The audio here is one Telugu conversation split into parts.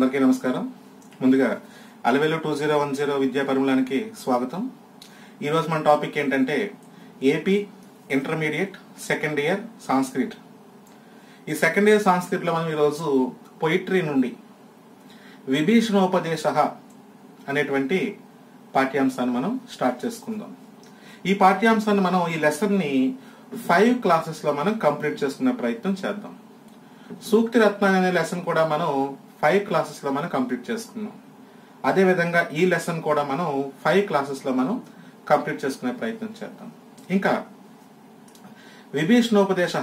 అందరికీ నమస్కారం. ముందుగా అలవేలు 2010 విద్యా పరిమళానికి స్వాగతం. ఈరోజు మన టాపిక్ ఏంటంటే AP intermediate second year Sanskrit. ఈ సెకండ్ ఇయర్ సంస్కృత్లో మనం ఈరోజు పొయిట్రీ నుండి విభీషణోపదేశ అనేటువంటి పాఠ్యాంశాన్ని మనం స్టార్ట్ చేసుకుందాం. ఈ పాఠ్యాంశాన్ని మనం ఈ లెసన్ని 5 క్లాసెస్ లో మనం కంప్లీట్ చేసుకునే ప్రయత్నం చేద్దాం. సూక్తి రత్నాన్ని అనే లెసన్ కూడా మనం 5 క్లాసెస్ లో మనం కంప్లీట్ చేసుకున్నాం. అదే విధంగా ఈ లెసన్ కూడా మనం 5 క్లాసెస్ లో మనం కంప్లీట్ చేసుకునే ప్రయత్నం చేద్దాం. ఇంకా విభీషణోపదేశ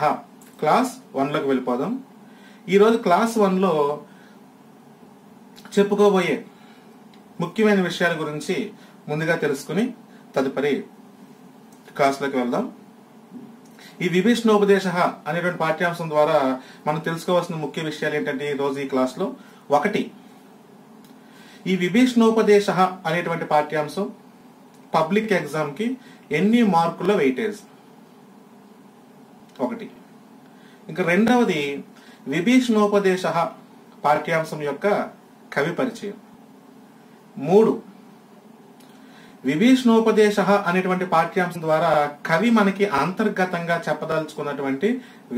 క్లాస్ 1 లోకి వెళ్ళిపోదాం. ఈరోజు క్లాస్ 1 లో చెప్పుకోబోయే ముఖ్యమైన విషయాల గురించి ముందుగా తెలుసుకుని తదుపరి క్లాస్లోకి వెళ్దాం. ఈ విభీషణోపదేశ అనేటువంటి పాఠ్యాంశం ద్వారా మనం తెలుసుకోవాల్సిన ముఖ్య విషయాలు ఏంటంటే ఈ రోజు ఈ క్లాస్ లో 1, ఈ విభీషణోపదేశ అనేటువంటి పాఠ్యాంశం పబ్లిక్ ఎగ్జామ్ కి ఎన్ని మార్కుల వెయిటేజ్ 1. ఇంకా రెండవది విభీషణోపదేశ పాఠ్యాంశం యొక్క కవి పరిచయం. 3, విభీషణోపదేశ అనేటువంటి పాఠ్యాంశం ద్వారా కవి మనకి అంతర్గతంగా చెప్పదలుచుకున్నటువంటి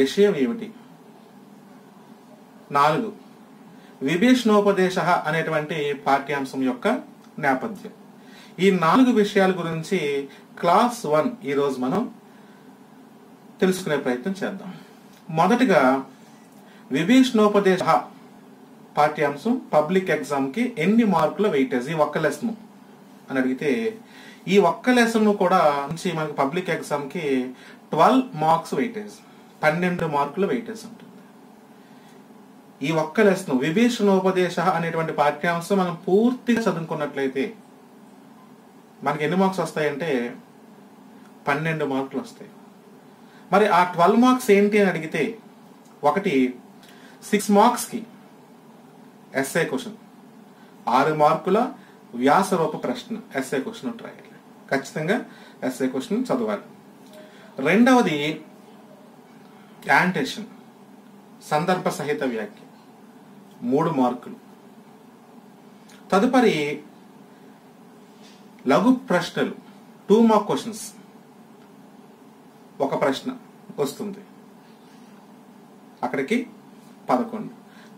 విషయం ఏమిటి. 4, విభీషణోపదేశ అనేటువంటి పాఠ్యాంశం యొక్క నేపథ్యం. ఈ 4 విషయాల గురించి క్లాస్ 1 ఈ రోజు మనం తెలుసుకునే ప్రయత్నం చేద్దాం. మొదటిగా విభీషణోపదేశ పాఠ్యాంశం పబ్లిక్ ఎగ్జామ్ కి ఎన్ని మార్కుల వెయిటేజ్ ఈ ఒక్క లెసన్ అని అడిగితే, ఈ ఒక్క లెసన్ కూడా నుంచి మనకి పబ్లిక్ ఎగ్జామ్ కి 12 మార్క్స్ వెయిటేజ్, 12 మార్కుల వెయిటేజ్ ఉంటుంది. ఈ ఒక్క లెసన్ విభీషణోపదేశ అనేటువంటి పాఠ్యాంశం మనం పూర్తిగా చదువుకున్నట్లయితే మనకి ఎన్ని మార్క్స్ వస్తాయంటే 12 మార్కులు వస్తాయి. మరి ఆ 12 మార్క్స్ ఏంటి అని అడిగితే, 1 6 మార్క్స్ కి ఎస్ఏ క్వశ్చన్, 6 మార్కుల వ్యాస రూప ప్రశ్న ఎస్ఏ క్వశ్చన్ రాయాలి. ఖచ్చితంగా ఎస్ఏ క్వశ్చన్ చదవాలి. రెండవది యాంటేషన్, సందర్భ సహిత వ్యాఖ్య, 3 మార్కులు. తదుపరి లఘు ప్రశ్నలు 2 మార్క్ క్వశ్చన్స్, ఒక ప్రశ్న వస్తుంది, అక్కడికి 11.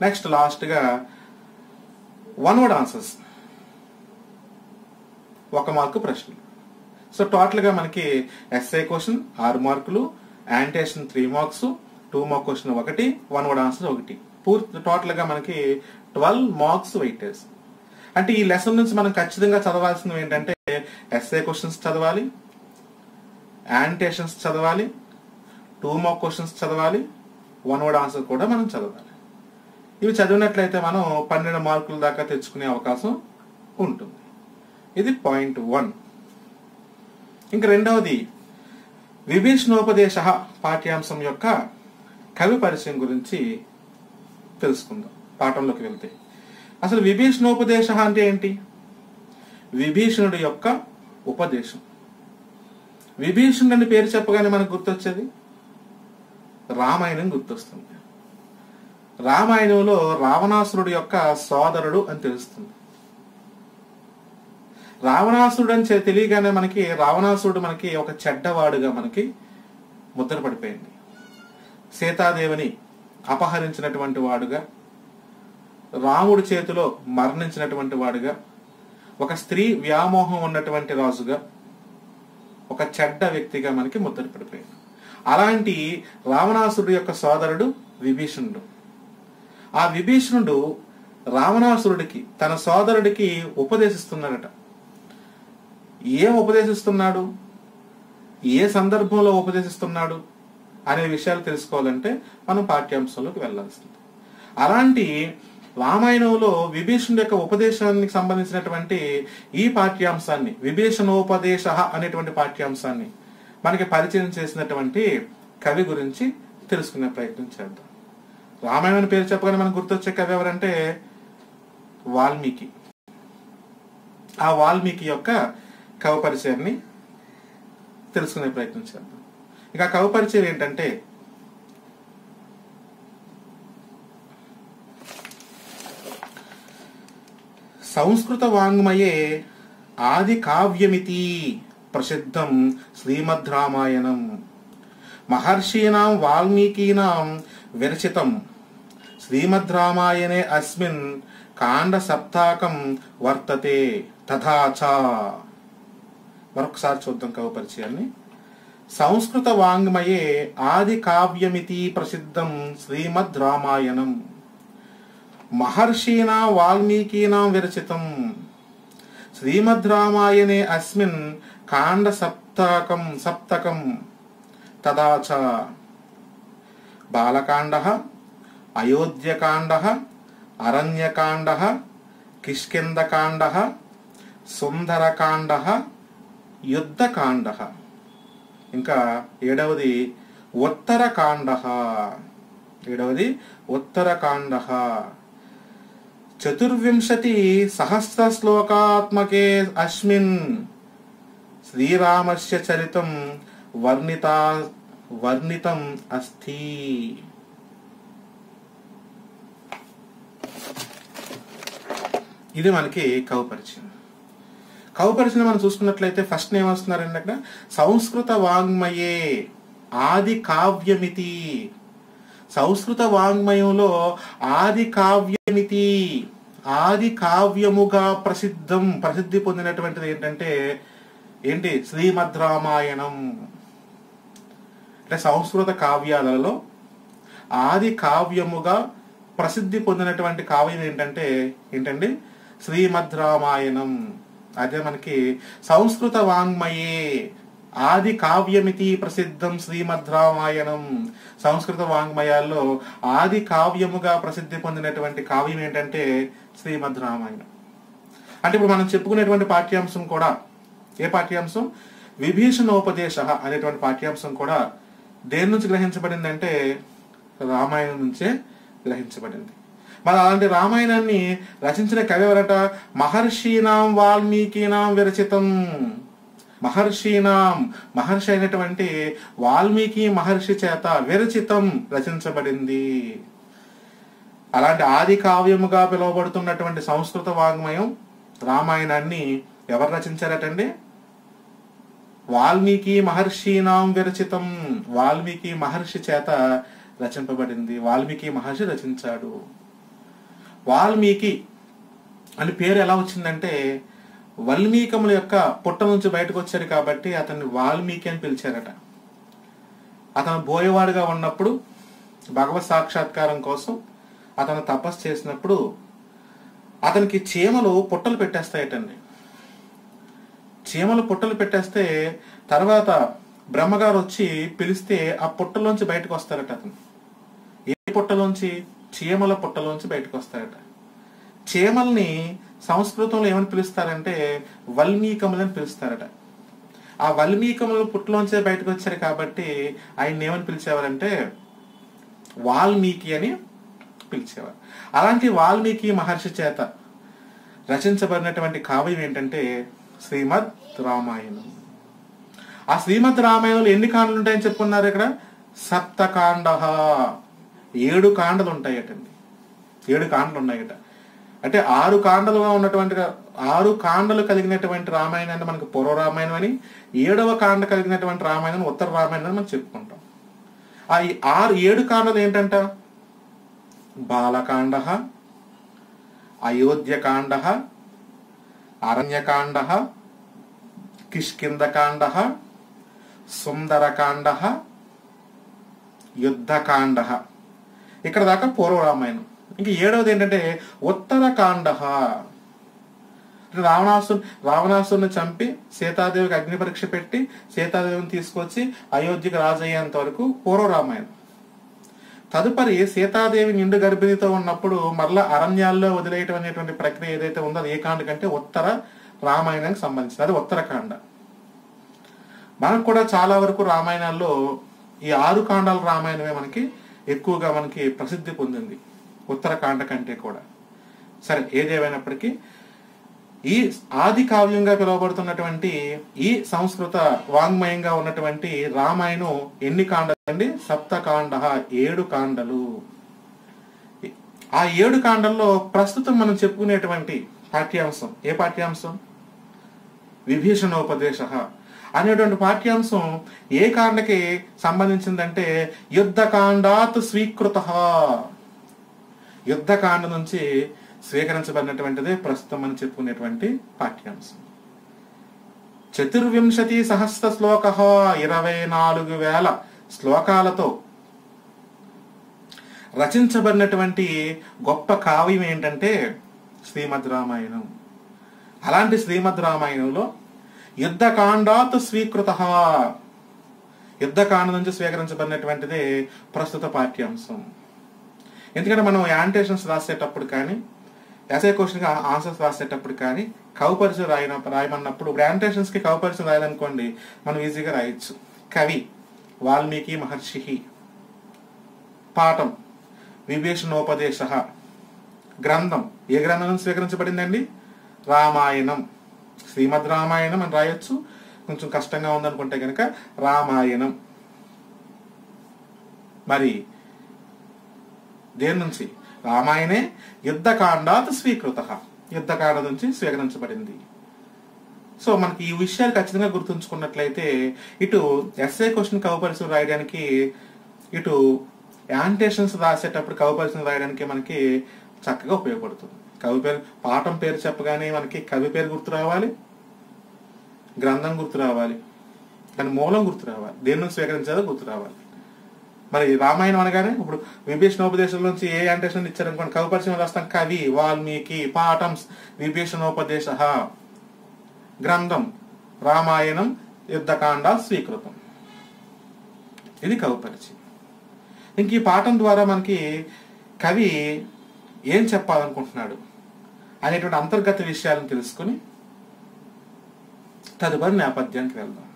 నెక్స్ట్ లాస్ట్ గా 1 వర్డ్ ఆన్సర్స్, 1 మార్కు ప్రశ్నలు. సో టోటల్ గా మనకి ఎస్ఏ క్వశ్చన్ 6 మార్కులు, యాంటేషన్ 3 marks, 2 mark question 1, 1 word answer 1, పూర్తి టోటల్ గా మనకి 12 మార్క్స్ వెయిటేజ్. అంటే ఈ లెసన్ నుంచి మనం ఖచ్చితంగా చదవాల్సినవి ఏంటంటే ఎస్ఏ క్వశ్చన్స్ చదవాలి, యాంటేషన్స్ చదవాలి, 2 మార్క్ క్వశ్చన్స్ చదవాలి, 1 వర్డ్ ఆన్సర్ కూడా మనం చదవాలి. ఇవి చదివినట్లయితే మనం 12 మార్కుల దాకా తెచ్చుకునే అవకాశం ఉంటుంది. ఇది పాయింట్ 1. ఇంక రెండవది విభీషణోపదేశ పాఠ్యాంశం యొక్క కవి పరిచయం గురించి తెలుసుకుందాం. పాఠంలోకి వెళ్తే అసలు విభీషణోపదేశ అంటే ఏంటి? విభీషణుడి యొక్క ఉపదేశం. విభీషణుడు అని పేరు చెప్పగానే మనకు గుర్తొచ్చేది రామాయణం గుర్తొస్తుంది. రామాయణంలో రావణాసురుడి యొక్క సోదరుడు అని తెలుస్తుంది. రావణాసురుడు అని తెలియగానే మనకి రావణాసురుడు మనకి ఒక చెడ్డవాడుగా మనకి ముద్ర పడిపోయింది. సీతాదేవిని అపహరించినటువంటి వాడుగా, రాముడి చేతిలో మరణించినటువంటి వాడుగా, ఒక స్త్రీ వ్యామోహం ఉన్నటువంటి రాజుగా, ఒక చెడ్డ వ్యక్తిగా మనకి ముద్ర పడిపోయింది. అలాంటి రావణాసురుడు యొక్క సోదరుడు విభీషణుడు. ఆ విభీషణుడు రావణాసురుడికి తన సోదరుడికి ఉపదేశిస్తున్నాడట. ఏం ఉపదేశిస్తున్నాడు, ఏ సందర్భంలో ఉపదేశిస్తున్నాడు అనే విషయాలు తెలుసుకోవాలంటే మనం పాఠ్యాంశంలోకి వెళ్లాల్సింది. అలాంటి రామాయణంలో విభీషణుడి యొక్క ఉపదేశానికి సంబంధించినటువంటి ఈ పాఠ్యాంశాన్ని, విభీషణోపదేశ అనేటువంటి పాఠ్యాంశాన్ని మనకి పరిచయం చేసినటువంటి కవి గురించి తెలుసుకునే ప్రయత్నం చేద్దాం. రామాయణం పేరు చెప్పగానే మనకు గుర్తొచ్చే కవి ఎవరంటే వాల్మీకి. ఆ వాల్మీకి యొక్క కవి పరిచయాన్ని తెలుసుకునే ప్రయత్నం చేద్దాం. ఇక కవి పరిచయం ఏంటంటే సంస్కృత వాంగ్మయే ఆది కావ్యమితి ప్రసిద్ధం శ్రీమద్ రామాయణం మహర్షీణాం వాల్మీకీనాం విరచితం శ్రీమద్ రామాయణే అస్మిన్ కాండ సప్తాకం వర్తతే తథా చ. మరొకసారి చూద్దాం కవి పరిచయాన్ని. సంస్కృత వాంగ్మయే ఆది కావ్యమితి ప్రసిద్ధం శ్రీమద్ రామాయణం మహర్షీణా వాల్మీకీనాం విరచితం శ్రీమద్ రామాయణే అస్మిన్ కాండ సప్తకం తదా చ. బాలకాండః, అయోధ్యకాండః, అరణ్యకాండః, కిష్కింధకాండః, సుందరకాండః, యుద్ధకాండః. ఇంకా ఏడవది ఉత్తరకాండః. చతుర్వింశతి సహస్ర శ్లోకాత్మకే అస్మిన్ శ్రీరామస్య చరితం వర్ణితం అస్తి. ఇది మనకి కవి పరిచయం. మనం చూసుకున్నట్లయితే ఫస్ట్ ఏం వస్తున్నారండి అక్కడ, సంస్కృత వాంగ్మయే ఆది కావ్యమితి. సంస్కృత వాంగ్మయంలో ఆది కావ్యమితి, ఆది కావ్యముగా ప్రసిద్ధి పొందినటువంటిది ఏంటి శ్రీమద్ రామాయణం. అంటే సంస్కృత కావ్యాలలో ఆది కావ్యముగా ప్రసిద్ధి పొందినటువంటి కావ్యం ఏంటండి శ్రీమద్ రామాయణం. అదే మనకి సంస్కృత వాంగ్మయే ఆది కావ్యమితి ప్రసిద్ధం శ్రీమద్ రామాయణం. సంస్కృత వాంగ్మయాల్లో ఆది కావ్యముగా ప్రసిద్ధి పొందినటువంటి కావ్యం ఏంటంటే శ్రీమద్ రామాయణం. అంటే ఇప్పుడు మనం చెప్పుకునేటువంటి పాఠ్యాంశం కూడా ఏ పాఠ్యాంశం, విభీషణోపదేశ అనేటువంటి పాఠ్యాంశం కూడా దేని నుంచి గ్రహించబడింది అంటే రామాయణం నుంచే గ్రహించబడింది. మరి అలాంటి రామాయణాన్ని రచించిన కవి ఎవరట, మహర్షీనాం వాల్మీకీనాం విరచితం. మహర్షి అయినటువంటి వాల్మీకి మహర్షి చేత విరచితం రచించబడింది. అలాంటి ఆది కావ్యముగా పిలువబడుతున్నటువంటి సంస్కృత వాంగ్మయం రామాయణాన్ని ఎవరు రచించారటండి, వాల్మీకి మహర్షీనాం విరచితం. వాల్మీకి మహర్షి చేత రచింపబడింది. వాల్మీకి మహర్షి రచించాడు. వాల్మీకి అని పేరు ఎలా వచ్చిందంటే వల్మీకముల యొక్క పుట్ట నుంచి బయటకు వచ్చాడు కాబట్టి అతన్ని వాల్మీకి అని పిలిచారట. అతను బోయవాడుగా ఉన్నప్పుడు భగవత్ సాక్షాత్కారం కోసం అతను తపస్సు చేసినప్పుడు అతనికి చీమలు పుట్టలు పెట్టేస్తాయటండి. చీమలు పుట్టలు పెట్టేస్తే తర్వాత బ్రహ్మగారు వచ్చి పిలిస్తే ఆ పుట్టలోంచి బయటకు వస్తారట. అతను ఏ పుట్టలోంచి, చీమల పుట్టలోంచి బయటకు వస్తారట. చీమల్ని సంస్కృతంలో ఏమని పిలుస్తారంటే వల్మీకములని పిలుస్తారట. ఆ వల్మీకముల పుట్టలోంచే బయటకు వచ్చారు కాబట్టి ఆయన ఏమని పిలిచేవారంటే వాల్మీకి అని పిలిచేవారు. అలాంటి వాల్మీకి మహర్షి చేత రచించబడినటువంటి కావ్యం ఏంటంటే శ్రీమద్ రామాయణం. ఆ శ్రీమద్ రామాయణంలో ఎన్ని కాండలు ఉంటాయని చెప్పుకున్నారు ఇక్కడ, సప్తకాండ. 7 కాండలు ఉంటాయటండి. 7 కాండలు ఉన్నాయట. అంటే 6 కాండలుగా ఉన్నటువంటి 6 కాండలు కలిగినటువంటి రామాయణాన్ని మనకు పూర్వ రామాయణం అని, 7వ కాండ కలిగినటువంటి రామాయణం ఉత్తర రామాయణం అని మనం చెప్పుకుంటాం. ఆ 7 కాండలు ఏంటంట, బాలకాండ, అయోధ్యకాండ, అరణ్యకాండ, కిష్కింధకాండ, సుందరకాండ, యుద్ధకాండ. ఇక్కడ దాకా పూర్వ రామాయణం. ఇంక 7వది ఏంటంటే ఉత్తరకాండ. రావణాసురుని చంపి సీతాదేవికి అగ్ని పరీక్ష పెట్టి సీతాదేవిని తీసుకొచ్చి అయోధ్యకు రాజయ్యేంత వరకు పూర్వ రామాయణం. తదుపరి సీతాదేవి నిండు గర్భిణితో ఉన్నప్పుడు మరలా అరణ్యాల్లో వదిలేయటం అనేటువంటి ప్రక్రియ ఏదైతే ఉందో అది ఏ కాండ కంటే ఉత్తర రామాయణానికి సంబంధించింది. అది ఉత్తరకాండ. మనకు కూడా చాలా వరకు రామాయణాల్లో ఈ 6 కాండాల రామాయణమే మనకి ఎక్కువగా మనకి ప్రసిద్ధి పొందింది ఉత్తరకాండ కంటే కూడా. సరే, ఏదేమైనప్పటికీ ఈ ఆది కావ్యంగా పిలువబడుతున్నటువంటి ఈ సంస్కృత వాంగ్మయంగా ఉన్నటువంటి రామాయణం ఎన్ని కాండలు అండి, సప్తకాండ, 7 కాండలు. ఆ 7 కాండల్లో ప్రస్తుతం మనం చెప్పుకునేటువంటి పాఠ్యాంశం. ఏ పాఠ్యాంశం? విభీషణోపదేశ అనేటువంటి పాఠ్యాంశం ఏ కాండకి సంబంధించిందంటే యుద్ధకాండాత్ స్వీకృత. యుద్ధకాండ నుంచి స్వీకరించబడినటువంటిదే ప్రస్తుతం అని చెప్పుకునేటువంటి పాఠ్యాంశం. 24,000 శ్లోక, 24,000 శ్లోకాలతో రచించబడినటువంటి గొప్ప కావ్యం ఏంటంటే శ్రీమద్ రామాయణం. అలాంటి శ్రీమద్ రామాయణంలో యుద్ధకాండాత్ స్వీకృత, యుద్ధకాండ నుంచి స్వీకరించబడినటువంటిదే ప్రస్తుత పాఠ్యాంశం. ఎందుకంటే మనం యాంటేషన్స్ రాసేటప్పుడు కానీ, ఎస్ఏ క్వశ్చన్ ఆన్సర్స్ రాసేటప్పుడు కానీ కవి పరిచయం రాయమన్నప్పుడు, ఇప్పుడు యాంటేషన్స్ కి కవి పరిచయం రాయాలనుకోండి మనం ఈజీగా రాయొచ్చు. కవి వాల్మీకి మహర్షి, పాఠం విభీషణోపదేశ, గ్రంథం ఏ గ్రంథం నుంచి స్వీకరించబడిందండి? రామాయణం, శ్రీమద్ రామాయణం అని రాయొచ్చు. కొంచెం కష్టంగా ఉందనుకుంటే కనుక రామాయణం. మరి దేని నుంచి? రామాయణే యుద్ధకాండాత్ స్వీకృత, యుద్ధకాండ నుంచి స్వీకరించబడింది. సో మనకి ఈ విషయాలు ఖచ్చితంగా గుర్తుంచుకున్నట్లయితే ఇటు ఎస్ఏ క్వశ్చన్ కవి పరిచయం రాయడానికి, ఇటు యాంటేషన్స్ రాసేటప్పుడు కవి పరిచయం రాయడానికి మనకి చక్కగా ఉపయోగపడుతుంది. కవి పేరు, పాఠం పేరు చెప్పగానే మనకి కవి పేరు గుర్తు రావాలి, గ్రంథం గుర్తు రావాలి, దాని మూలం గుర్తు రావాలి, దేని నుంచి స్వీకరించాలో గుర్తు రావాలి. మరి రామాయణం అనగానే ఇప్పుడు విభీషణోపదేశం నుంచి ఏ యాంటేషన్ ఇచ్చారనుకోండి, కవి పరిచయం రాస్తాం కవి వాల్మీకి, పాఠం విభీషణోపదేశ, గ్రంథం రామాయణం, యుద్ధకాండ స్వీకృతం. ఇది కవి పరిచయం. ఇంక ఈ పాఠం ద్వారా మనకి కవి ఏం చెప్పాలనుకుంటున్నాడు అనేటువంటి అంతర్గత విషయాలను తెలుసుకుని తదుపరి నేపథ్యానికి వెళ్దాం.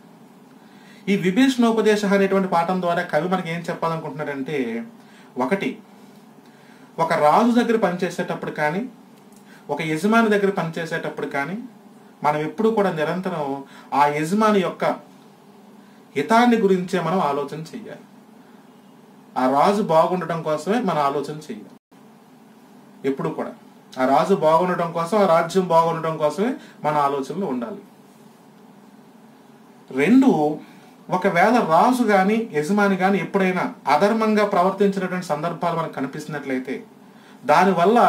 ఈ విభీషణోపదేశ అనేటువంటి పాఠం ద్వారా కవి మనకి ఏం చెప్పాలనుకుంటున్నాడంటే, ఒకటి, ఒక రాజు దగ్గర పనిచేసేటప్పుడు కానీ, ఒక యజమాని దగ్గర పనిచేసేటప్పుడు కానీ మనం ఎప్పుడు కూడా నిరంతరం ఆ యజమాని యొక్క హితాన్ని గురించే మనం ఆలోచన చెయ్యాలి. ఆ రాజు బాగుండటం కోసమే మనం ఆలోచన చెయ్యాలి. ఎప్పుడు కూడా ఆ రాజు బాగుండటం కోసం, ఆ రాజ్యం బాగుండటం కోసమే మన ఆలోచనలు ఉండాలి. రెండు, ఒకవేళ రాజు గాని యజమాని గాని ఎప్పుడైనా అధర్మంగా ప్రవర్తించినటువంటి సందర్భాలు మనకు కనిపిస్తున్నట్లయితే, దానివల్ల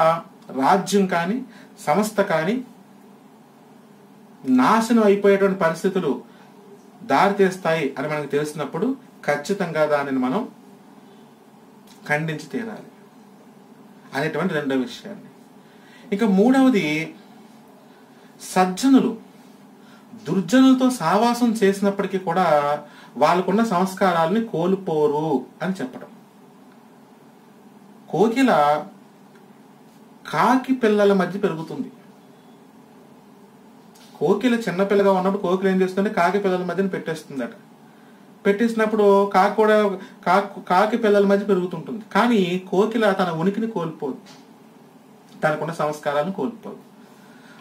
రాజ్యం కానీ సంస్థ కానీ నాశనం అయిపోయేటువంటి పరిస్థితులు దారితీస్తాయి అని మనకు తెలిసినప్పుడు ఖచ్చితంగా దానిని మనం ఖండించి తీరాలి అనేటువంటి రెండో విషయాన్ని. ఇక మూడవది, సజ్జనులు దుర్జనులతో సావాసం చేసినప్పటికీ కూడా వాళ్ళకున్న సంస్కారాలని కోల్పోరు అని చెప్పడం. కోకిల కాకి పిల్లల మధ్య పెరుగుతుంది. కోకిల చిన్నపిల్లగా ఉన్నప్పుడు కోకిల ఏం చేస్తుందంటే కాకి పిల్లల మధ్యన పెట్టేస్తుందట. పెట్టేసినప్పుడు కాకి కూడా కాకి పిల్లల మధ్య పెరుగుతుంటుంది. కానీ కోకిల తన ఉనికిని కోల్పోదు, తనకున్న సంస్కారాలను కోల్పోదు.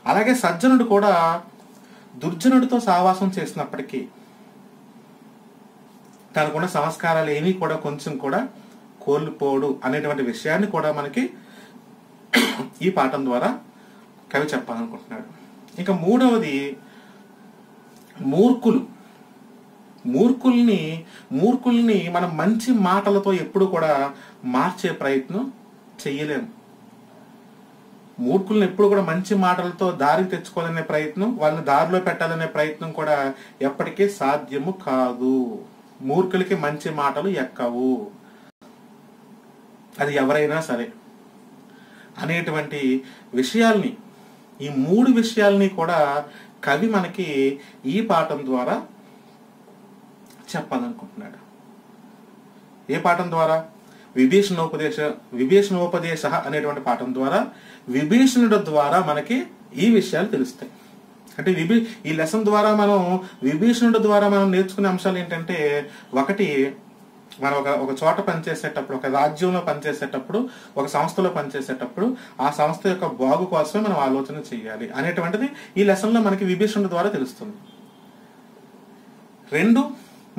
అలాగే సజ్జనుడు కూడా దుర్జనుడితో సావాసం చేసినప్పటికీ తనకున్న సంస్కారాలు ఏమీ కూడా కొంచెం కూడా కోల్పోడు అనేటువంటి విషయాన్ని కూడా మనకి ఈ పాఠం ద్వారా కవి చెప్పాలనుకుంటున్నాడు. ఇంకా మూడవది, మూర్ఖుల్ని మనం మంచి మాటలతో ఎప్పుడు కూడా మార్చే ప్రయత్నం చెయ్యలేము. మూర్ఖుల్ని ఎప్పుడు కూడా మంచి మాటలతో దారికి తెచ్చుకోవాలనే ప్రయత్నం, వాళ్ళని దారిలో పెట్టాలనే ప్రయత్నం కూడా ఎప్పటికీ సాధ్యము కాదు. మూర్ఖులకి మంచి మాటలు ఎక్కవు, అది ఎవరైనా సరే అనేటువంటి విషయాల్ని, ఈ మూడు విషయాల్ని కూడా కవి మనకి ఈ పాఠం ద్వారా చెప్పాలనుకుంటున్నాడు. ఏ పాఠం ద్వారా? విభీషణోపదేశ అనేటువంటి పాఠం ద్వారా విభీషణుడు ద్వారా మనకి ఈ విషయాలు తెలుస్తాయి. అంటే ఈ లెసన్ ద్వారా మనం విభీషణుడు ద్వారా మనం నేర్చుకునే అంశాలు ఏంటంటే, ఒకటి, మనం ఒక చోట పనిచేసేటప్పుడు, ఒక రాజ్యంలో పనిచేసేటప్పుడు, ఒక సంస్థలో పనిచేసేటప్పుడు ఆ సంస్థ యొక్క బాగు కోసమే మనం ఆలోచన చేయాలి అనేటువంటిది ఈ లెసన్ లో మనకి విభీషణుడు ద్వారా తెలుస్తుంది. రెండు,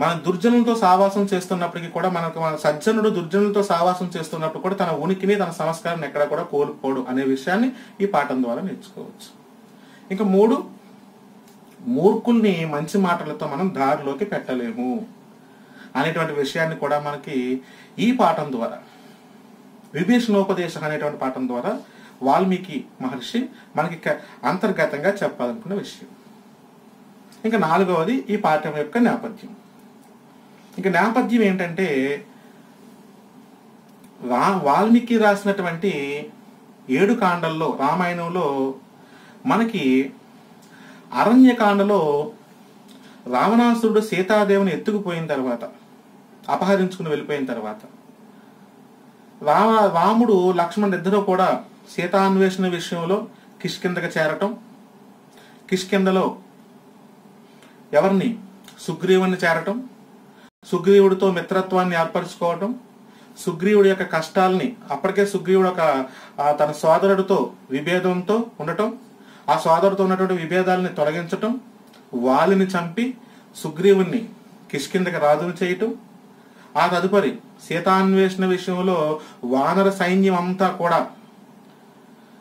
మన దుర్జనులతో సావాసం చేస్తున్నప్పటికీ కూడా మన సజ్జనుడు దుర్జనులతో సావాసం చేస్తున్నప్పుడు కూడా తన ఉనికిని, తన సంస్కారాన్ని ఎక్కడ కూడా కోల్పోడు అనే విషయాన్ని ఈ పాఠం ద్వారా నేర్చుకోవచ్చు. ఇంకా 3, మూర్ఖుల్ని మంచి మాటలతో మనం దారిలోకి పెట్టలేము అనేటువంటి విషయాన్ని కూడా మనకి ఈ పాఠం ద్వారా, విభీషణోపదేశం అనేటువంటి పాఠం ద్వారా వాల్మీకి మహర్షి మనకి అంతర్గతంగా చెప్పాలనుకున్న విషయం. ఇంకా 4వది ఈ పాఠం యొక్క నేపథ్యం. ఇంకా నేపథ్యం ఏంటంటే, వాల్మీకి రాసినటువంటి 7 కాండల్లో రామాయణంలో మనకి అరణ్యకాండలో రావణాసురుడు సీతాదేవిని ఎత్తుకుపోయిన తర్వాత, అపహరించుకుని వెళ్ళిపోయిన తర్వాత రాముడు లక్ష్మణుడు ఇద్దరు కూడా సీతాన్వేషణ విషయంలో కిష్కిందకు చేరటం, కిష్కిందలో ఎవరిని, సుగ్రీవుని చేరటం, సుగ్రీవుడితో మిత్రత్వాన్ని ఏర్పరచుకోవటం, సుగ్రీవుడి యొక్క కష్టాలని, అప్పటికే సుగ్రీవుడు తన సోదరుడితో విభేదంతో ఉండటం, ఆ సోదరుడితో ఉన్నటువంటి విభేదాలని తొలగించటం, వాలిని చంపి సుగ్రీవుని కిష్కిందకి రాజును చేయటం, ఆ తదుపరి సీతాన్వేషణ విషయంలో వానర సైన్యం అంతా కూడా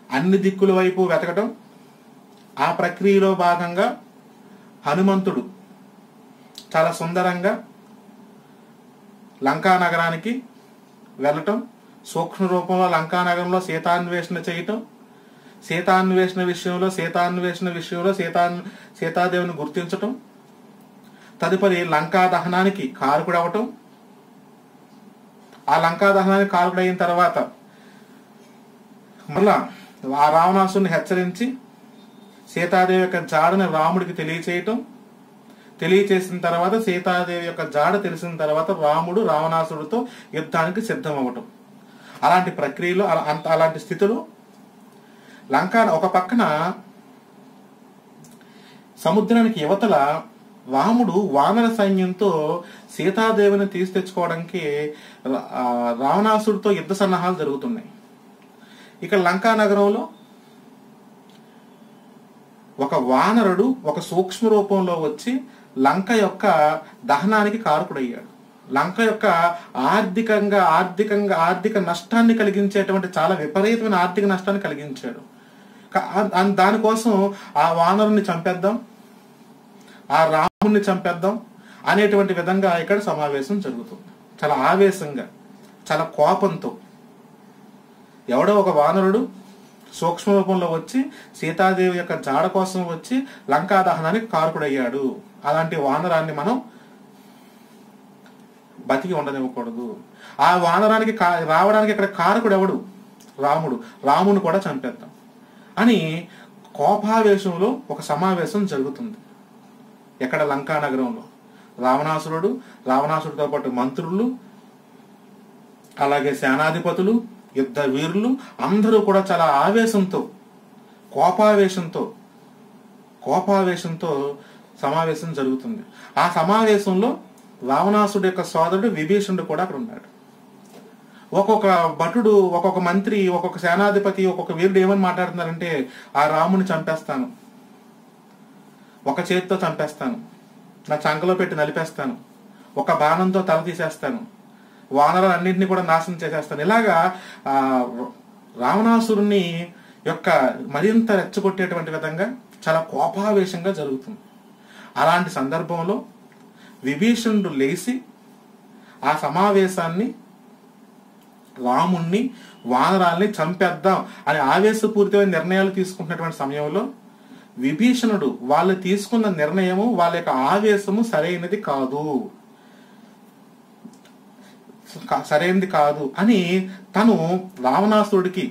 అన్ని దిక్కుల వైపు వెతకటం, ఆ ప్రక్రియలో భాగంగా హనుమంతుడు చాలా సుందరంగా లంకా నగరానికి వెళ్ళటం, సూక్ష్మ రూపంలో లంకా నగరంలో సీతాన్వేషణ చేయటం, సీతాన్వేషణ విషయంలో సీతాదేవిని గుర్తించటం, తదుపరి లంకా దహనానికి కారకుడవటం, ఆ లంకా దహనానికి కారకుడైన తర్వాత మళ్ళా ఆ రావణాసుని హెచ్చరించి సీతాదేవి యొక్క జాడని రాముడికి తెలియచేసిన తర్వాత, సీతాదేవి యొక్క జాడ తెలిసిన తర్వాత రాముడు రావణాసుడితో యుద్ధానికి సిద్ధమవ్వటం. అలాంటి ప్రక్రియలో అలాంటి స్థితిలో లంకా ఒక పక్కన సముద్రానికి యువతల రాముడు వానర సైన్యంతో సీతాదేవిని తెచ్చుకోవడానికి రావణాసుడితో యుద్ధ సన్నాహాలు జరుగుతున్నాయి. ఇక్కడ లంకా నగరంలో ఒక వానరుడు ఒక సూక్ష్మ రూపంలో వచ్చి లంక యొక్క దహనానికి కారకుడయ్యాడు. లంక యొక్క ఆర్థిక నష్టాన్ని కలిగించేటువంటి చాలా విపరీతమైన ఆర్థిక నష్టాన్ని కలిగించాడు. దానికోసం ఆ వానరుని చంపేద్దాం, ఆ రాముని చంపేద్దాం అనేటువంటి విధంగా ఇక్కడ సమావేశం జరుగుతుంది. చాలా ఆవేశంగా, చాలా కోపంతో ఎవడో ఒక వానరుడు సూక్ష్మ రూపంలో వచ్చి సీతాదేవి యొక్క జాడ కోసం వచ్చి లంకా దహనానికి కారకుడయ్యాడు. అలాంటి వానరాన్ని మనం బతికి ఉండనివ్వకూడదు. ఆ వానరానికి రావడానికి ఇక్కడ కారకుడు ఎవడు? రాముడు కూడా చంపేద్దాం అని కోపావేశంలో ఒక సమావేశం జరుగుతుంది. ఎక్కడ? లంకా నగరంలో. రావణాసుడితో పాటు మంత్రులు, అలాగే సేనాధిపతులు, యుద్ధ వీరులు అందరూ కూడా చాలా ఆవేశంతో, కోపావేశంతో సమావేశం జరుగుతుంది. ఆ సమావేశంలో రావణాసుడి యొక్క సోదరుడు విభీషణుడు కూడా అక్కడ ఉన్నాడు. ఒక్కొక్క భటుడు, ఒక్కొక్క మంత్రి, ఒక్కొక్క సేనాధిపతి, ఒక్కొక్క వీరుడు ఏమని మాట్లాడుతున్నారంటే, ఆ రాముని చంపేస్తాను, ఒక చేతితో చంపేస్తాను, నా చంకలో పెట్టి నలిపేస్తాను, ఒక బాణంతో తల తీసేస్తాను, వానరాలన్నింటినీ కూడా నాశనం చేసేస్తాను. ఇలాగా రావణాసురుని యొక్క మరింత రెచ్చగొట్టేటువంటి విధంగా చాలా కోపావేశంగా జరుగుతుంది. అలాంటి సందర్భంలో విభీషణుడు లేచి ఆ సమావేశాన్ని, రాముణ్ణి, వానరాల్ని చంపేద్దాం అని ఆవేశపూరితమైన నిర్ణయాలు తీసుకుంటున్నటువంటి సమయంలో విభీషణుడు వాళ్ళు తీసుకున్న నిర్ణయము, వాళ్ళ యొక్క ఆవేశము సరైనది కాదు అని తను రావణాసురుడికి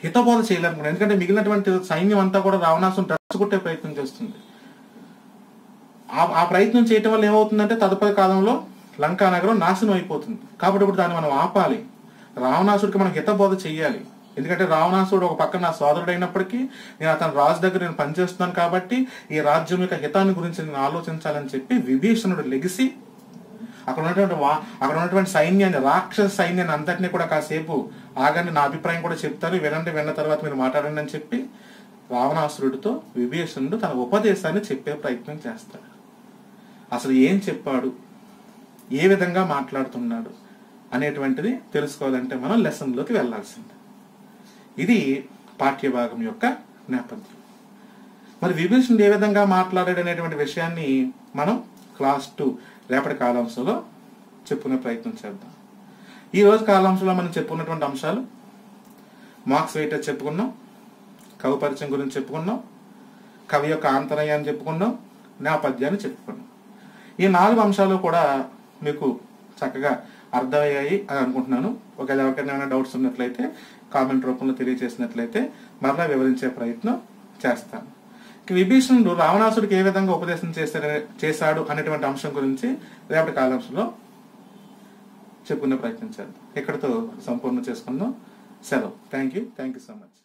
హితబోధ చేయాలనుకున్నాడు. ఎందుకంటే మిగిలినటువంటి సైన్యం అంతా కూడా రావణాసురుని రెచ్చగొట్టే ప్రయత్నం చేస్తుంది. ఆ ప్రయత్నం చేయటం వల్ల ఏమవుతుందంటే తదుపరి కాలంలో లంకా నగరం నాశనం అయిపోతుంది. కాబట్టి ఇప్పుడు దాన్ని మనం ఆపాలి, రావణాసుడికి మనం హితబోధ చెయ్యాలి. ఎందుకంటే రావణాసుడు ఒక పక్కన నా సోదరుడు అయినప్పటికీ నేను అతని రాజు దగ్గర నేను పనిచేస్తున్నాను కాబట్టి ఈ రాజ్యం యొక్క హితాన్ని గురించి నేను ఆలోచించాలని చెప్పి విభీషణుడు లెగిసి అక్కడ ఉన్నటువంటి సైన్యాన్ని, రాక్షస సైన్యాన్ని అంతటినీ కూడా కాసేపు ఆగండి, నా అభిప్రాయం కూడా చెప్తాను, విన్న తర్వాత మీరు మాట్లాడండి అని చెప్పి రావణాసురుడితో విభీషణుడు తన ఉపదేశాన్ని చెప్పే ప్రయత్నం చేస్తాడు. అసలు ఏం చెప్పాడు, ఏ విధంగా మాట్లాడుతున్నాడు అనేటువంటిది తెలుసుకోవాలంటే మనం లెసన్లోకి వెళ్లాల్సింది. ఇది పాఠ్యభాగం యొక్క నేపథ్యం. మరి విభీషణుడు ఏ విధంగా మాట్లాడాడు అనేటువంటి విషయాన్ని మనం క్లాస్ 2 రేపటి కాలాంశంలో చెప్పుకునే ప్రయత్నం చేద్దాం. ఈ రోజు కాలాంశంలో మనం చెప్పుకున్నటువంటి అంశాలు మార్క్స్ వెయిటేజ్ చెప్పుకున్నాం, కవి పరిచయం గురించి చెప్పుకున్నాం, కవి యొక్క ఆంతర్యాన్ని చెప్పుకున్నాం, నేపథ్యాన్ని చెప్పుకున్నాం. ఈ 4 అంశాలు కూడా మీకు చక్కగా అర్థమయ్యాయి అని అనుకుంటున్నాను. ఒకవేళ ఎవరికైనా ఏమైనా డౌట్స్ ఉన్నట్లయితే కామెంట్ రూపంలో తెలియజేసినట్లయితే మరలా వివరించే ప్రయత్నం చేస్తాను. విభీషణుడు రావణాసుడికి ఏ విధంగా ఉపదేశం చేశాడు అనేటువంటి అంశం గురించి రేపటి కాలాంశంలో చెప్పుకునే ప్రయత్నం చేద్దాం. ఇక్కడితో సంపూర్ణ చేసుకుందాం. సెలవు. Thank you so much.